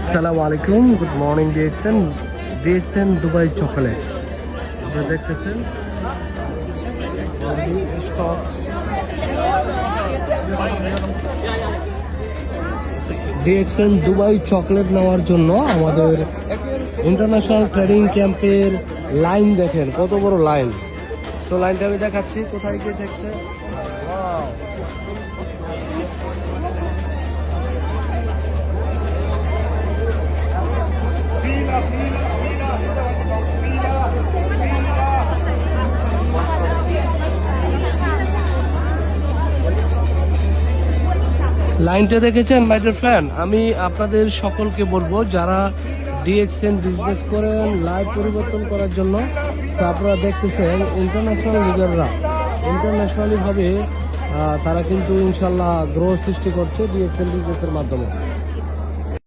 আসসালামু আলাইকুম, good morning. DXN Dubai chocolate আপনারা দেখতেছেন। স্টক ডিএক্সএন দুবাই চকলেট নেওয়ার জন্য আমাদের ইন্টারন্যাশনাল ট্রেডিং ক্যাম্পের লাইন দেখেন, কত বড় লাইন। তো লাইনটা আমি দেখাচ্ছি কোথায় গিয়ে দেখছে। লাইনটা দেখেছেন মাই ডিয়ার ফ্রেন্ড। আমি আপনাদের সকলকে বলবো যারা ডিএক্সএন বিজনেস করেন লাইভ পরিবর্তন করার জন্য, আপনারা দেখতেছেন ইন্টারন্যাশনাল লিডাররা ইন্টারন্যাশনালি ভাবে তারা কিন্তু ইনশাল্লাহ গ্রোথ সৃষ্টি করছে ডিএক্সএন বিজনেসের মাধ্যমে।